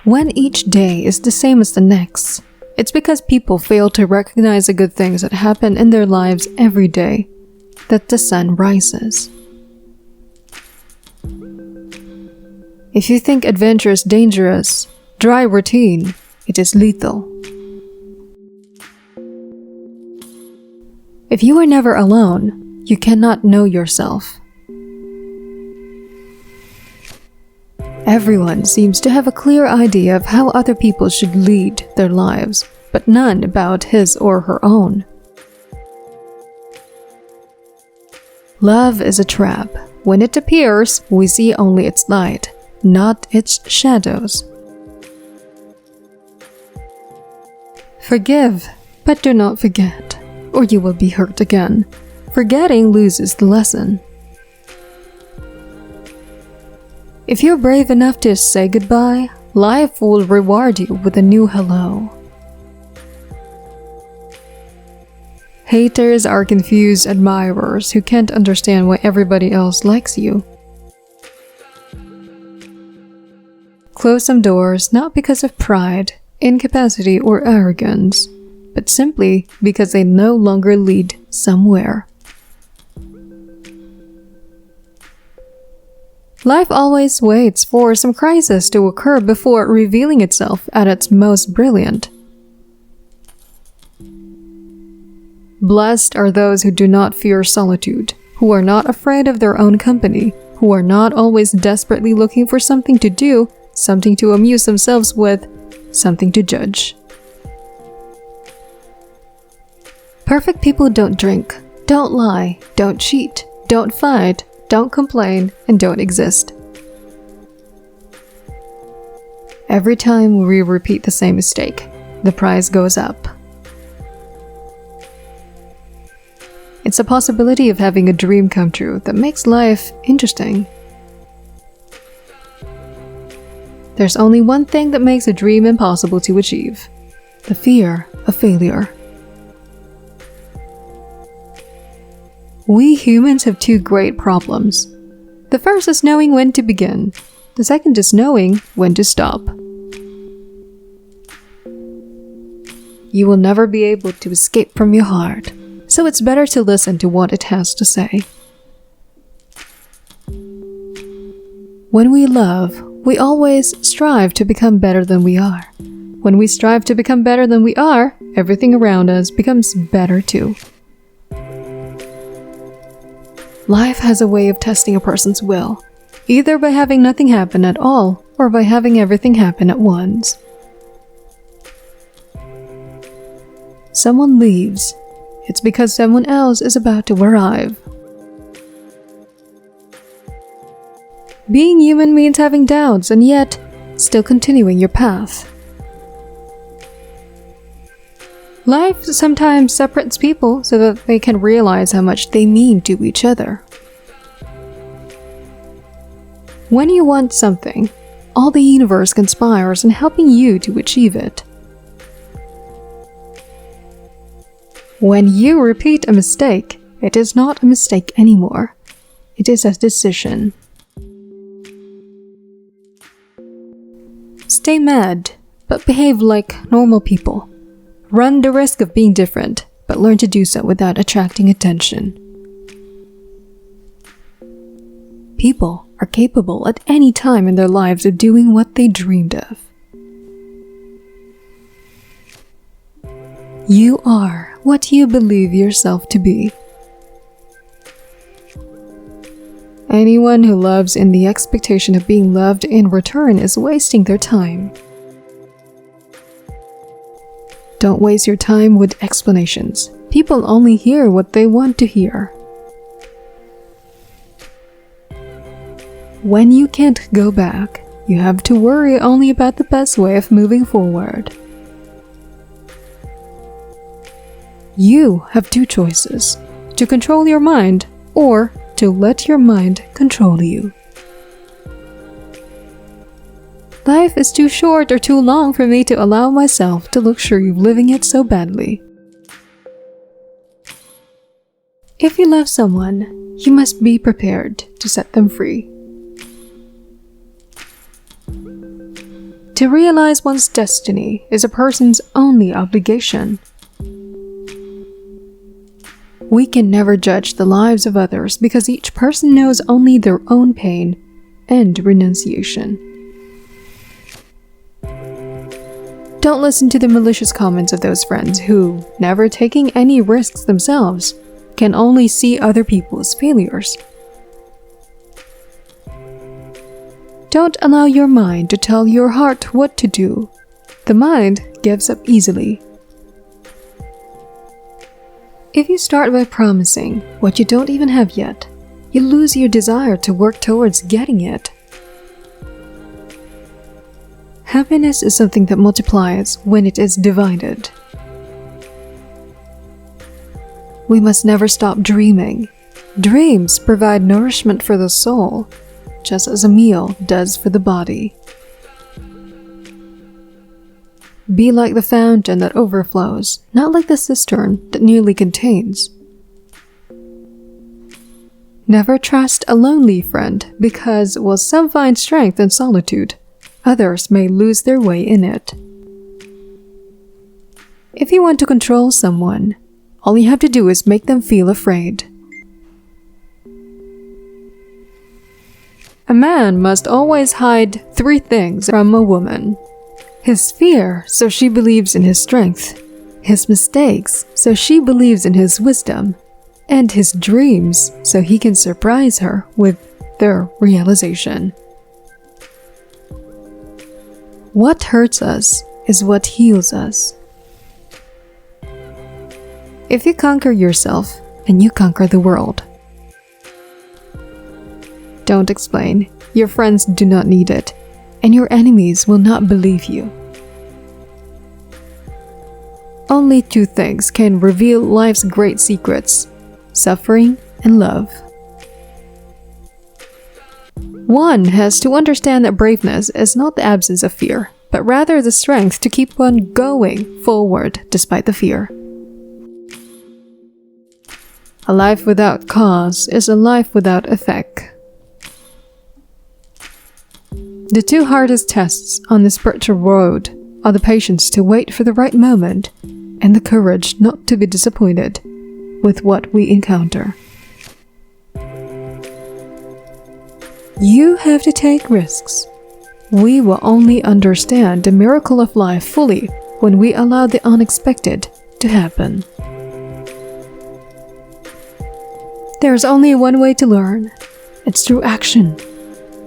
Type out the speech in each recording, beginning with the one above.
When each day is the same as the next, it's because people fail to recognize the good things that happen in their lives every day that the sun rises. If you think adventure is dangerous, dry routine, it is lethal. If you are never alone, you cannot know yourself. Everyone seems to have a clear idea of how other people should lead their lives, but none about his or her own. Love is a trap. When it appears, we see only its light, not its shadows. Forgive, but do not forget, or you will be hurt again. Forgetting loses the lesson. If you're brave enough to say goodbye, life will reward you with a new hello. Haters are confused admirers who can't understand why everybody else likes you. Close some doors not because of pride, incapacity, or arrogance, but simply because they no longer lead somewhere. Life always waits for some crisis to occur before revealing itself at its most brilliant. Blessed are those who do not fear solitude, who are not afraid of their own company, who are not always desperately looking for something to do, something to amuse themselves with, something to judge. Perfect people don't drink, don't lie, don't cheat, don't fight, don't complain, and don't exist. Every time we repeat the same mistake, the price goes up. It's a possibility of having a dream come true that makes life interesting. There's only one thing that makes a dream impossible to achieve: the fear of failure. We humans have two great problems. The first is knowing when to begin. The second is knowing when to stop. You will never be able to escape from your heart, so it's better to listen to what it has to say. When we love, we always strive to become better than we are. When we strive to become better than we are, everything around us becomes better too. Life has a way of testing a person's will, either by having nothing happen at all or by having everything happen at once. Someone leaves, it's because someone else is about to arrive. Being human means having doubts and yet still continuing your path. Life sometimes separates people so that they can realize how much they mean to each other. When you want something, all the universe conspires in helping you to achieve it. When you repeat a mistake, it is not a mistake anymore. It is a decision. Stay mad, but behave like normal people. Run the risk of being different, but learn to do so without attracting attention. People are capable at any time in their lives of doing what they dreamed of. You are what you believe yourself to be. Anyone who loves in the expectation of being loved in return is wasting their time. Don't waste your time with explanations. People only hear what they want to hear. When you can't go back, you have to worry only about the best way of moving forward. You have two choices: to control your mind or to let your mind control you. Life is too short or too long for me to allow myself to luxury of living it so badly. If you love someone, you must be prepared to set them free. To realize one's destiny is a person's only obligation. We can never judge the lives of others because each person knows only their own pain and renunciation. Don't listen to the malicious comments of those friends who, never taking any risks themselves, can only see other people's failures. Don't allow your mind to tell your heart what to do. The mind gives up easily. If you start by promising what you don't even have yet, you lose your desire to work towards getting it. Happiness is something that multiplies when it is divided. We must never stop dreaming. Dreams provide nourishment for the soul, just as a meal does for the body. Be like the fountain that overflows, not like the cistern that nearly contains. Never trust a lonely friend because while some find strength in solitude, others may lose their way in it. If you want to control someone, all you have to do is make them feel afraid. A man must always hide 3 things from a woman: his fear, so she believes in his strength; his mistakes, so she believes in his wisdom; and his dreams, so he can surprise her with their realization. What hurts us is what heals us. If you conquer yourself, and you conquer the world. Don't explain. Your friends do not need it, and your enemies will not believe you. Only 2 things can reveal life's great secrets: suffering and love. One has to understand that braveness is not the absence of fear, but rather the strength to keep on going forward despite the fear. A life without cause is a life without effect. The 2 hardest tests on the spiritual road are the patience to wait for the right moment and the courage not to be disappointed with what we encounter. You have to take risks. We will only understand the miracle of life fully when we allow the unexpected to happen. There's only one way to learn. It's through action.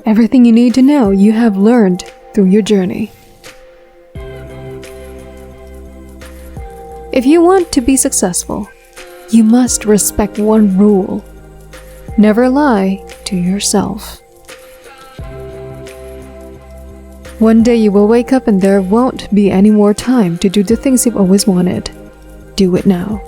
Everything you need to know, you have learned through your journey. If you want to be successful, you must respect one rule: never lie to yourself. One day you will wake up and there won't be any more time to do the things you've always wanted. Do it now.